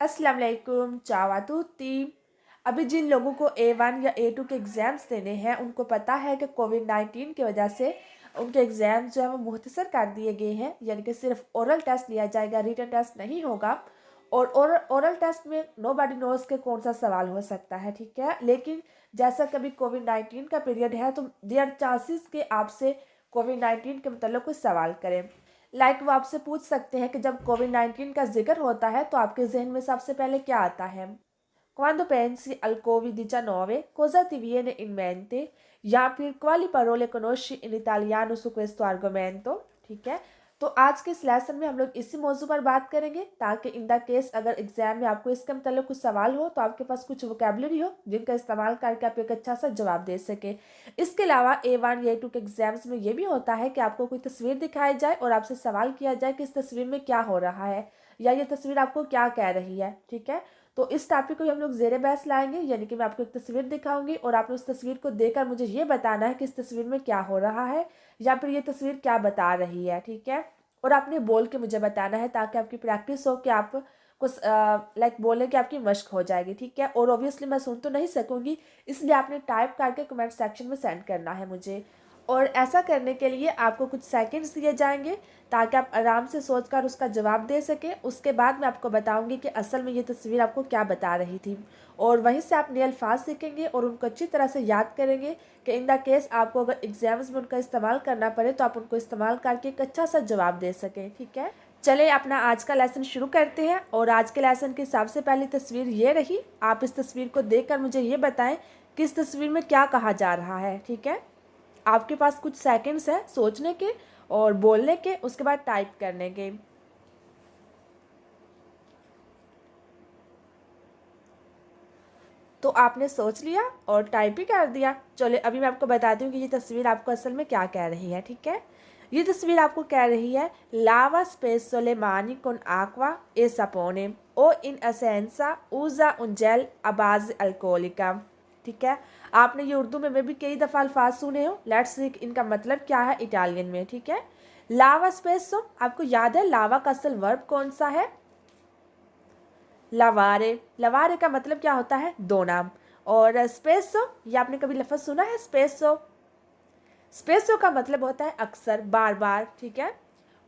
अस्सलाम वालेकुम, चाव आ तुत्ती। अभी जिन लोगों को A1 या A2 के एग्ज़ाम्स देने हैं उनको पता है कि कोविड-19 की वजह से उनके एग्ज़ाम्स जो है वो मुख्तसर कर दिए गए हैं, यानी कि सिर्फ ओरल टेस्ट लिया जाएगा, रिटन टेस्ट नहीं होगा। और ओरल टेस्ट में नोबडी नोज़ के कौन सा सवाल हो सकता है, ठीक है। लेकिन जैसा कभी कोविड-19 का पीरियड है तो देयर चांसेस कि आपसे कोविड-19 के मतलब कोई सवाल करें। वो आपसे पूछ सकते हैं कि जब कोविड-19 का जिक्र होता है तो आपके जहन में सबसे पहले क्या आता है। Quando pensi al Covid-19, cosa ti viene in mente? या फिर quali parole conosci in italiano su questo argomento? ठीक है। तो आज के इस लेसन में हम लोग इसी मौजू पर बात करेंगे ताकि इन द केस अगर एग्जाम में आपको इसके मतलब कुछ सवाल हो तो आपके पास कुछ वोकेबलरी हो जिनका इस्तेमाल करके आप एक अच्छा सा जवाब दे सके। इसके अलावा A1 या A2 के एग्जाम्स में ये भी होता है कि आपको कोई तस्वीर दिखाई जाए और आपसे सवाल किया जाए कि इस तस्वीर में क्या हो रहा है या ये तस्वीर आपको क्या कह रही है, ठीक है। तो इस टॉपिक को हम लोग ज़ेरे बहस लाएंगे, यानी कि मैं आपको एक तस्वीर दिखाऊंगी और आपने उस तस्वीर को देखकर मुझे ये बताना है कि इस तस्वीर में क्या हो रहा है या फिर ये तस्वीर क्या बता रही है, ठीक है। और आपने बोल के मुझे बताना है ताकि आपकी प्रैक्टिस हो कि आप कुछ बोलने की आपकी मश्क हो जाएगी, ठीक है। और ऑब्वियसली मैं सुन तो नहीं सकूंगी, इसलिए आपने टाइप करके कमेंट सेक्शन में सेंड करना है मुझे। और ऐसा करने के लिए आपको कुछ सेकंड्स दिए जाएंगे ताकि आप आराम से सोचकर उसका जवाब दे सकें। उसके बाद मैं आपको बताऊंगी कि असल में ये तस्वीर आपको क्या बता रही थी और वहीं से आप नए अल्फाज सीखेंगे और उनको अच्छी तरह से याद करेंगे कि इन द केस आपको अगर एग्जाम्स में उनका इस्तेमाल करना पड़े तो आप उनको इस्तेमाल करके एक अच्छा सा जवाब दे सकें, ठीक है। चले अपना आज का लेसन शुरू करते हैं। और आज के लेसन की सबसे पहली तस्वीर ये रही। आप इस तस्वीर को देखकर मुझे ये बताएं कि इस तस्वीर में क्या कहा जा रहा है, ठीक है। आपके पास कुछ सेकंड्स है सोचने के और बोलने के, उसके बाद टाइप करने के। तो आपने सोच लिया और टाइप भी कर दिया। चलिए अभी मैं आपको बताती हूँ कि ये तस्वीर आपको असल में क्या कह रही है, ठीक है। ये तस्वीर आपको कह रही है लावा स्पेसोले मानी con acqua e sapone o in essenza usa un gel a base alcolica, ठीक है। आपने ये उर्दू में भी कई दफ़ा अल्फाज सुने हो। लेट्स सी इनका मतलब क्या है इटालियन में, ठीक है। लावा स्पेसो, आपको याद है लावा का असल वर्ब कौन सा है? लवारे। लवारे का मतलब क्या होता है? दो नाम। और स्पेसो, ये आपने कभी लफ्ज़ सुना है स्पेसो? स्पेसो का मतलब होता है अक्सर, बार बार, ठीक है।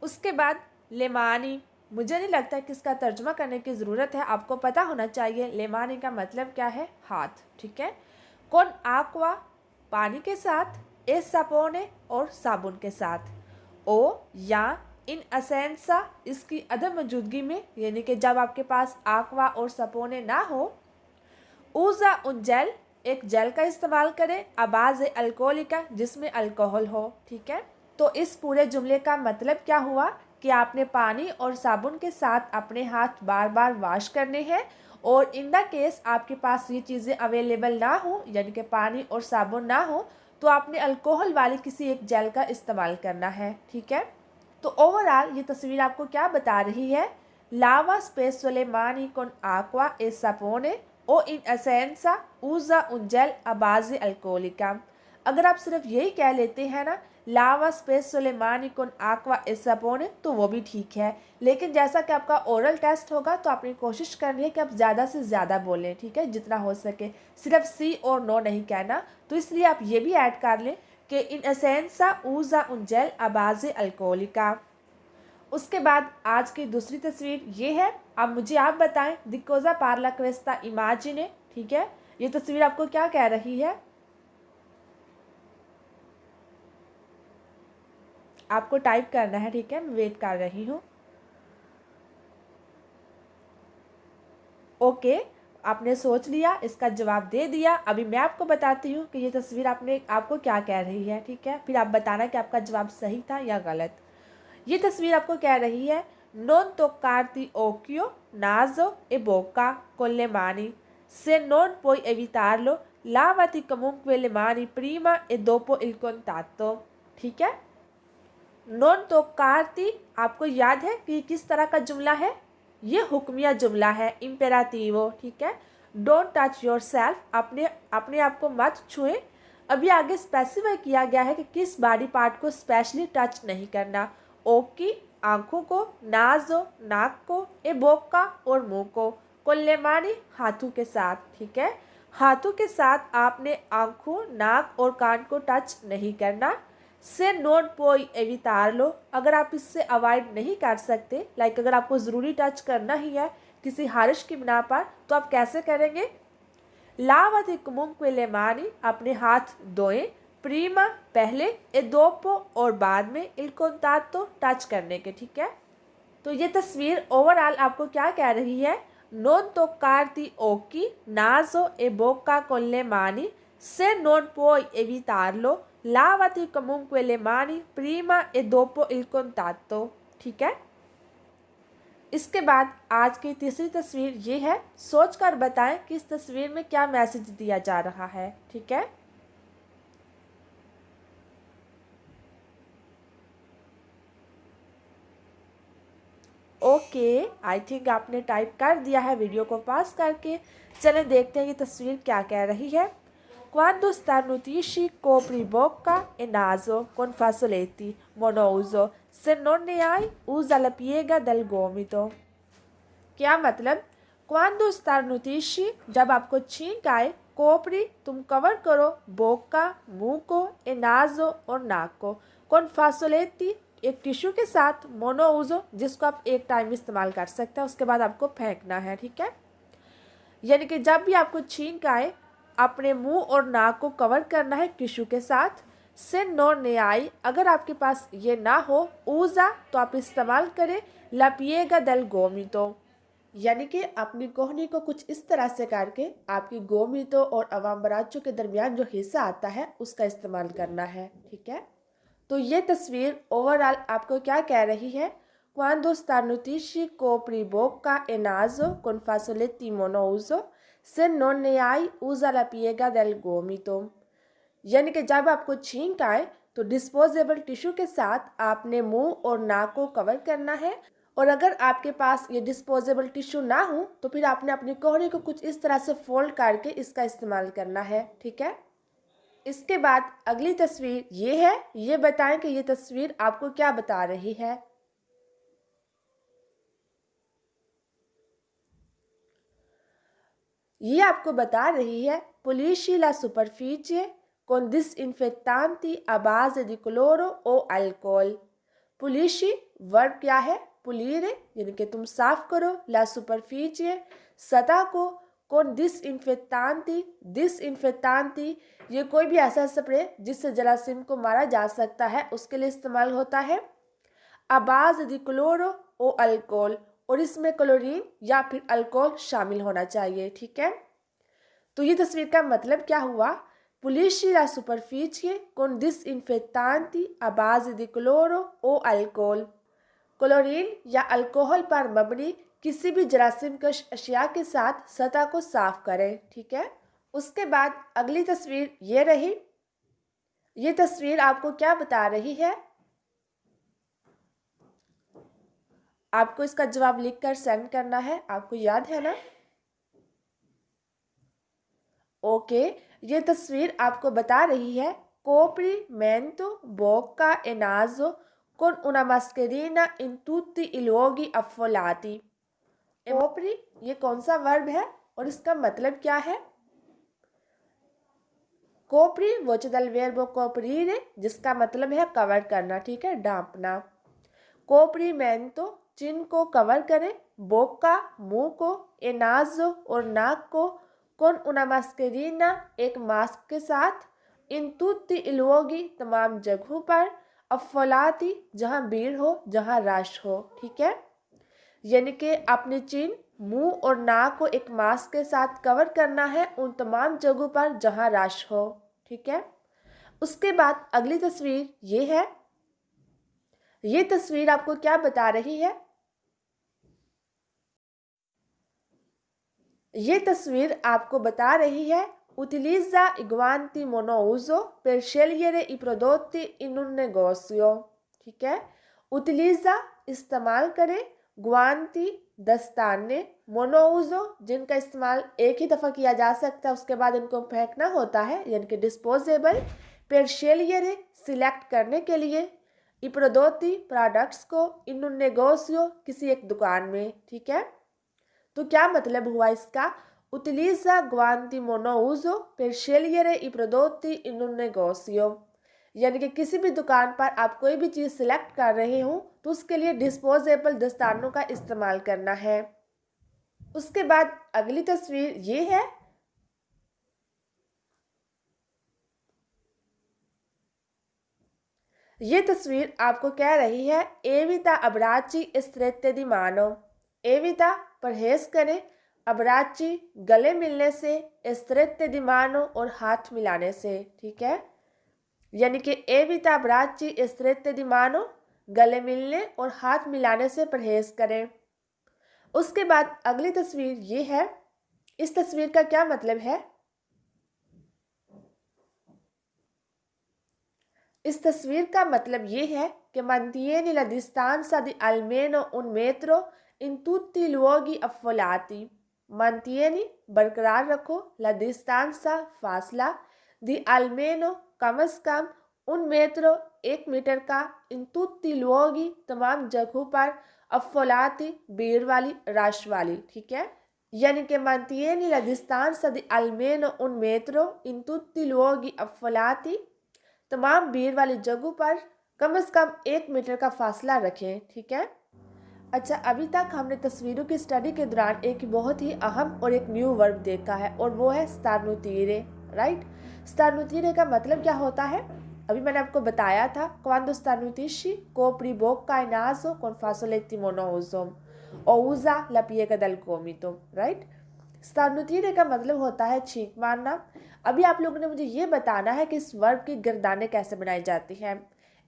उसके बाद लेमानी, मुझे नहीं लगता कि इसका तर्जुमा करने की ज़रूरत है, आपको पता होना चाहिए लेमानी का मतलब क्या है? हाथ, ठीक है। कौन आक्वा, पानी के साथ, ए सापोने और साबुन के साथ। ओ या इन असेंसा, इसकी अदम मौजूदगी में, यानी कि जब आपके पास आक्वा और सपोने ना हो। ऊजा उन जेल, एक जेल का इस्तेमाल करें अबाज अल्कोहलिका, जिसमें अल्कोहल हो, ठीक है। तो इस पूरे जुमले का मतलब क्या हुआ कि आपने पानी और साबुन के साथ अपने हाथ बार बार वॉश करने हैं और इन द केस आपके पास ये चीज़ें अवेलेबल ना हो, यानी कि पानी और साबुन ना हो, तो आपने अल्कोहल वाली किसी एक जेल का इस्तेमाल करना है, ठीक है। तो ओवरऑल ये तस्वीर आपको क्या बता रही है? लावा स्पेसोले मानी con acqua e sapone o in essenza usa un gel a base alcolica। अगर आप सिर्फ यही कह लेते हैं ना लावा स्पेस सोलेमानी con aqua e sapone, तो वो भी ठीक है। लेकिन जैसा कि आपका ओरल टेस्ट होगा तो आपने कोशिश करनी है कि आप ज़्यादा से ज़्यादा बोलें, ठीक है, जितना हो सके। सिर्फ सी और नो नहीं कहना, तो इसलिए आप ये भी ऐड कर लें कि इन एसेंसा ऊजा उन जेल अबाजे अल्कोहलिका। उसके बाद आज की दूसरी तस्वीर ये है। अब मुझे आप बताएं दिकोजा पार्ला क्वेस्ता इमाजिने, ठीक है। ये तस्वीर आपको क्या कह रही है? आपको टाइप करना है, ठीक है, मैं वेट कर रही हूँ। ओके, आपने सोच लिया, इसका जवाब दे दिया। अभी मैं आपको बताती हूँ कि ये तस्वीर आपको क्या कह रही है, ठीक है। फिर आप बताना कि आपका जवाब सही था या गलत। ये तस्वीर आपको कह रही है non toccarti occhio, naso e bocca con le mani, se non puoi evitarlo lavati comunque le mani prima e dopo il contatto, ठीक है। नॉन तोकारती, आपको याद है कि किस तरह का जुमला है? ये हुक्मिया जुमला है, इम्पेराटिवो, ठीक है। डोंट टच योर सेल्फ, अपने अपने आप को मत छुएं। अभी आगे स्पेसिफाई किया गया है कि किस बॉडी पार्ट को स्पेशली टच नहीं करना। ओकी, आंखों को, नाजो, नाक को, ए बोका और मुंह को, con le mani हाथों के साथ, ठीक है। हाथों के साथ आपने आंखों, नाक और कान को टच नहीं करना। से non puoi evitarlo, अगर आप इससे अवॉइड नहीं कर सकते, लाइक अगर आपको ज़रूरी टच करना ही है किसी हारिश की बिना पर, तो आप कैसे करेंगे? lavati comunque le mani, अपने हाथ धोएं, प्रीमा पहले, e dopo और बाद में, il contatto टच करने के, ठीक है। तो ये तस्वीर ओवरऑल आपको क्या कह रही है? non toccarti occhi, naso e bocca con le mani, se non puoi evitarlo, lavati comunque le mani prima e dopo il contatto, ठीक है। इसके बाद आज की तीसरी तस्वीर ये है, सोचकर बताएं कि इस तस्वीर में क्या मैसेज दिया जा रहा है, ठीक है। ओके, आई थिंक आपने टाइप कर दिया है वीडियो को पास करके। चलें देखते हैं ये तस्वीर क्या कह रही है। Quando starnutisci copri bocca e naso con fazzoletti monouso, se non ne hai usa la piega del gomito। क्या मतलब? Quando starnutisci, जब आपको छींक आए, कोपरी तुम कवर करो, बोका मुंह को, ए नाजो और नाक को, con fazzoletti एक टिश्यू के साथ, मोनोउजो जिसको आप एक टाइम इस्तेमाल कर सकते हैं, उसके बाद आपको फेंकना है, ठीक है। यानी कि जब भी आपको छींक आए, अपने मुंह और नाक को कवर करना है टिश्यू के साथ। से नो ने आई, अगर आपके पास ये ना हो, ऊजा तो आप इस्तेमाल करें लपिएगा दल गोमितो, यानी कि अपनी कोहनी को कुछ इस तरह से करके आपकी गोमितो और अवाम्बराचो के दरमियान जो हिस्सा आता है उसका इस्तेमाल करना है, ठीक है। तो ये तस्वीर ओवरऑल आपको क्या कह रही है? Quando starnutisci copri bocca e naso con fazzoletti monouso, se non ne hai usa la piega del gomito। यानी कि जब आपको छींक आए तो डिस्पोजेबल टिश्यू के साथ आपने मुंह और नाक को कवर करना है, और अगर आपके पास ये डिस्पोजेबल टिश्यू ना हो तो फिर आपने अपनी कोहनी को कुछ इस तरह से फोल्ड करके इसका इस्तेमाल करना है, ठीक है। इसके बाद अगली तस्वीर ये है, ये बताएं कि ये तस्वीर आपको क्या बता रही है। ये आपको बता रही है pulisci la superficie con disinfettanti a base di cloro o alcol। पुलिशी वर्ब क्या है? पुलीरे, यानी कि तुम साफ करो, ला सुपरफिचिए सतह को, कौन डिसइंफेक्टांती, डिसइंफेक्टांती ये कोई भी ऐसा स्प्रे जिससे जरासीम को मारा जा सकता है उसके लिए इस्तेमाल होता है। अबाज दी क्लोरो ओ अल्कोहल, और इसमें क्लोरीन या फिर अल्कोहल शामिल होना चाहिए, ठीक है। तो ये तस्वीर का मतलब क्या हुआ? Pulisci la superficie con disinfettanti a base di cloro o alcol। Chlorine या अल्कोहल पर मबनी किसी भी जरासीम कश अशिया के साथ सतह को साफ करें, ठीक है। उसके बाद अगली तस्वीर ये रही। ये तस्वीर आपको क्या बता रही है? आपको इसका जवाब लिखकर सेंड करना है, आपको याद है ना? ओके, ये तस्वीर आपको बता रही है coprimento bocca e naso con una mascherina in tutti i luoghi affollati। Kopri ये कौन सा वर्ब है और इसका मतलब क्या है? Kopri voce del verbo coprire जिसका मतलब है कवर करना, ठीक है, ढांपना। coprimento चिन को कवर करें, बोका मुंह को, ए नाजो और नाक को, कौन उना मास्केरीना एक मास्क के साथ, इन तुत्ती इलवोगी तमाम जगहों पर, अफलाती जहाँ भीड़ हो, जहाँ रश हो, ठीक है। यानी कि अपने चिन, मुंह और नाक को एक मास्क के साथ कवर करना है उन तमाम जगहों पर जहाँ रश हो, ठीक है। उसके बाद अगली तस्वीर ये है। ये तस्वीर आपको क्या बता रही है? ये तस्वीर आपको बता रही है utilizza i guanti monouso per scegliere i prodotti in un negozio, ठीक है। utilizza इस्तेमाल करें, guanti दस्ताने, monouso जिनका इस्तेमाल एक ही दफ़ा किया जा सकता है, उसके बाद इनको फेंकना होता है, यानी कि डिस्पोजेबल, per scegliere सिलेक्ट करने के लिए, i prodotti प्रोडक्ट्स को, in un negozio किसी एक दुकान में, ठीक है। तो क्या मतलब हुआ इसका? Utilizza guanti monouso per scegliere i prodotti in un negozio। यानी कि किसी भी दुकान पर आप कोई भी चीज़ सिलेक्ट कर रहे हो तो उसके लिए डिस्पोजेबल दस्तानों का इस्तेमाल करना है। उसके बाद अगली तस्वीर ये है। ये तस्वीर आपको कह रही है एविता अबराची स्त्रेत्ते दी मानो। एविता परहेज करें, अबराची गले मिलने से, स्त्रेत्ते दी मानो और हाथ मिलाने से। ठीक है, यानी कि एविता अबराची स्त्रेत्ते दी मानो, गले मिलने और हाथ मिलाने से परहेज करें। उसके बाद अगली तस्वीर ये है। इस तस्वीर का क्या मतलब है? इस तस्वीर का मतलब ये है कि mantieni la distanza di almeno 1 metro in tutti i luoghi affollati। mantieni बरकरार रखो, la distanza फासला, di almeno कम से कम, 1 metro 1 मीटर का, in tutti i luoghi तमाम जगहों पर, affollati भीड़ वाली, रश वाली। ठीक है, यानी कि mantieni la distanza di almeno 1 metro in tutti i luoghi affollati, तमाम भीड़ वाली जगहों पर कम से कम 1 मीटर का फासला रखें। ठीक है। अच्छा, अभी तक हमने तस्वीरों की स्टडी के दौरान एक बहुत ही अहम और एक न्यू वर्ब देखा है और वो है starnutire। राइट, starnutire का मतलब क्या होता है? अभी मैंने आपको बताया था, quando starnutisci copri bocca e naso con fazzoletti monoso o usa la piega del gomito। Right, starnutire का मतलब होता है छींक मारना। अभी आप लोगों ने मुझे ये बताना है कि इस वर्ब की गर्दानें कैसे बनाई जाती हैं।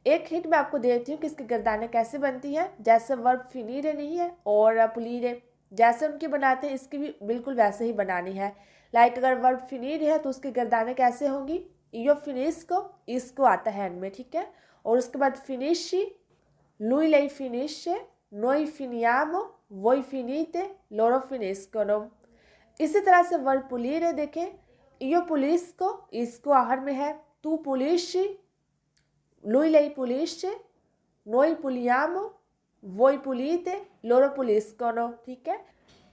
एक हिंट मैं आपको देती हूँ कि इसकी गर्दानें कैसे बनती हैं। जैसे वर्ब फिनीरे नहीं है और पुलीरे, जैसे उनकी बनाते हैं इसकी भी बिल्कुल वैसे ही बनानी है। लाइक अगर वर्ब फिनीर है तो उसकी गर्दानें कैसे होंगी? यो फिनिश को इसको आता है एंड में। ठीक है, और उसके बाद फिनिशी, lui lei finisce, noi finiamo, voi finite, loro finiscono। इसी तरह से वर्ब पुलीरे देखें, यो पुलिस को इसको आहर में है, तू police, lui lei pulisce, noi puliamo, voi pulite, loro puliscono। ठीक है,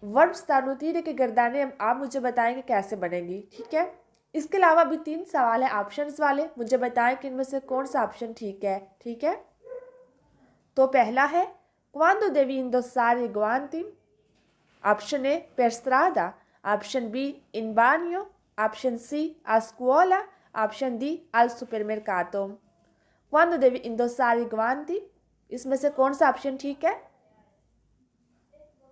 वर्ब starnutire के गर्दाने आप मुझे बताएंगे कैसे बनेंगी। ठीक है, इसके अलावा भी 3 सवाल है ऑप्शंस वाले, मुझे बताएं कि इनमें से कौन सा ऑप्शन ठीक है। ठीक है, तो पहला है quando devi indossare i guanti। Option A per strada, option B in bagno, option C a scuola, option D al supermercato। quando devi indossare i guanti, इसमें से कौन सा ऑप्शन ठीक है?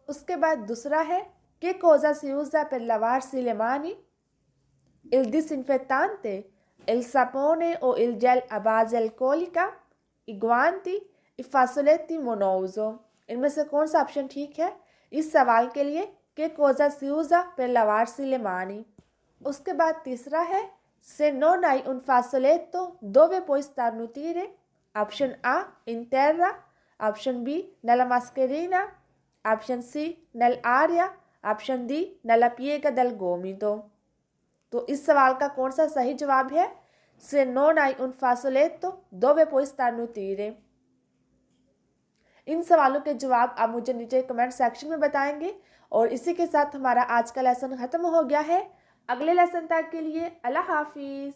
उसके बाद दूसरा है che cosa si usa per lavarsi le mani, il disinfettante, il sapone o il gel a base alcolica, i guanti, i fazzoletti monouso। इनमें से कौन सा ऑप्शन ठीक है इस सवाल के लिए? che cosa si usa per lavarsi le mani। उसके बाद तीसरा है se non hai un fazzoletto dove puoi starnutire, option A in terra, option B nella mascherina, option C nell'aria, option D nella piega del gomito। तो इस सवाल का कौन सा सही जवाब है? se non hai un fazzoletto dove puoi starnutire। इन सवालों के जवाब आप मुझे नीचे कमेंट सेक्शन में बताएंगे। और इसी के साथ हमारा आज का लेसन खत्म हो गया है। अगले लेसन तक के लिए अल्लाह हाफिज़।